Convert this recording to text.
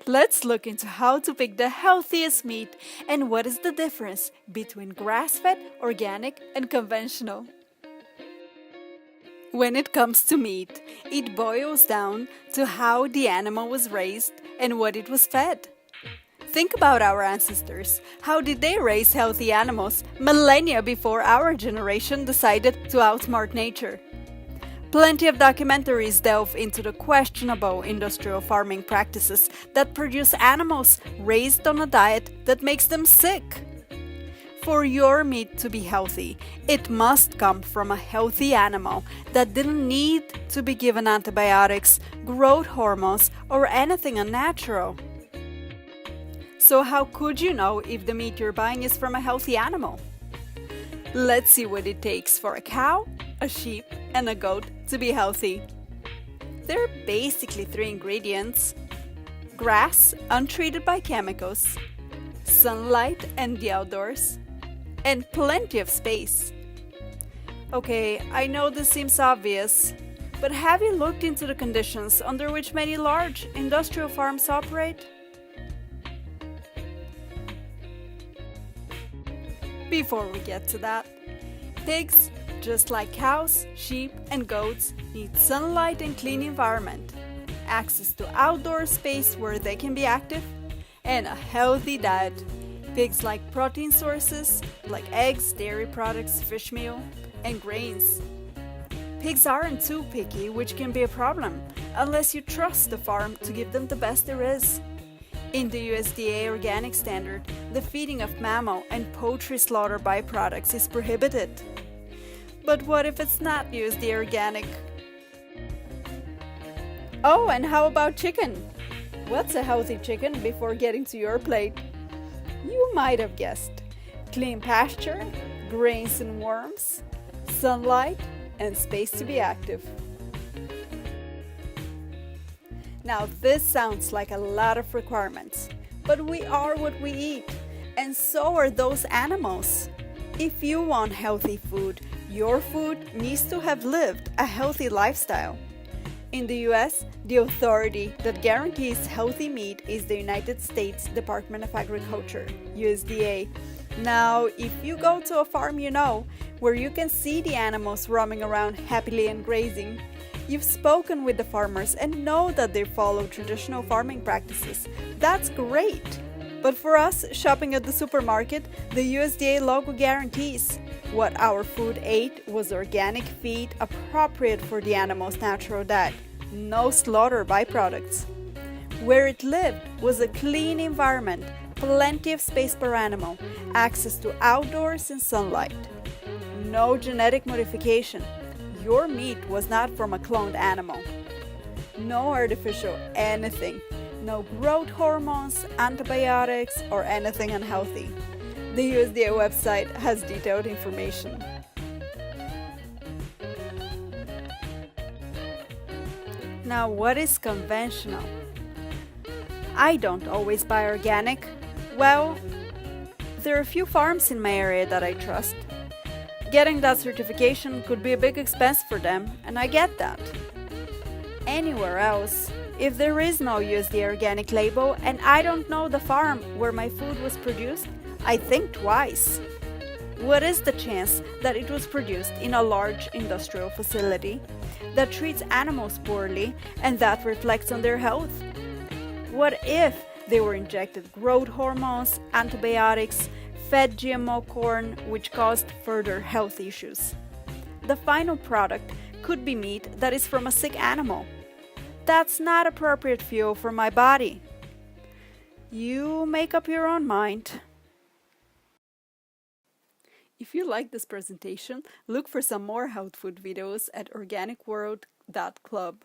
Let's look into how to pick the healthiest meat and what is the difference between grass-fed, organic, and conventional. When it comes to meat, it boils down to how the animal was raised and what it was fed. Think about our ancestors. How did they raise healthy animals millennia before our generation decided to outsmart nature? Plenty of documentaries delve into the questionable industrial farming practices that produce animals raised on a diet that makes them sick. For your meat to be healthy, it must come from a healthy animal that didn't need to be given antibiotics, growth hormones, or anything unnatural. So how could you know if the meat you're buying is from a healthy animal? Let's see what it takes for a cow, a sheep, and a goat to be healthy. There are basically three ingredients: grass untreated by chemicals, sunlight and the outdoors, and plenty of space. Okay, I know this seems obvious, but have you looked into the conditions under which many large industrial farms operate? Before we get to that, pigs, just like cows, sheep, and goats, need sunlight and clean environment, access to outdoor space where they can be active, and a healthy diet. Pigs like protein sources like eggs, dairy products, fish meal, and grains. Pigs aren't too picky, which can be a problem unless you trust the farm to give them the best there is. In the USDA organic standard, the feeding of mammal and poultry slaughter byproducts is prohibited. But what if it's not USDA organic? Oh, and how about chicken? What's a healthy chicken before getting to your plate? You might have guessed: clean pasture, grains and worms, sunlight, and space to be active. Now this sounds like a lot of requirements, but we are what we eat, and so are those animals. If you want healthy food, your food needs to have lived a healthy lifestyle. In the US, the authority that guarantees healthy meat is the United States Department of Agriculture, USDA. Now, if you go to a farm you know, where you can see the animals roaming around happily and grazing, you've spoken with the farmers and know that they follow traditional farming practices. That's great! But for us, shopping at the supermarket, the USDA logo guarantees what our food ate was organic feed appropriate for the animal's natural diet, no slaughter byproducts. Where it lived was a clean environment, plenty of space per animal, access to outdoors and sunlight. No genetic modification. Your meat was not from a cloned animal. No artificial anything. No growth hormones, antibiotics, or anything unhealthy. The USDA website has detailed information. Now, what is conventional? I don't always buy organic. Well, there are a few farms in my area that I trust. Getting that certification could be a big expense for them, and I get that. Anywhere else, if there is no USDA organic label and I don't know the farm where my food was produced, I think twice. What is the chance that it was produced in a large industrial facility that treats animals poorly and that reflects on their health? What if they were injected growth hormones, antibiotics, fed GMO corn, which caused further health issues? The final product could be meat that is from a sick animal. That's not appropriate fuel for my body. You make up your own mind. If you like this presentation, look for some more health food videos at organicworld.club.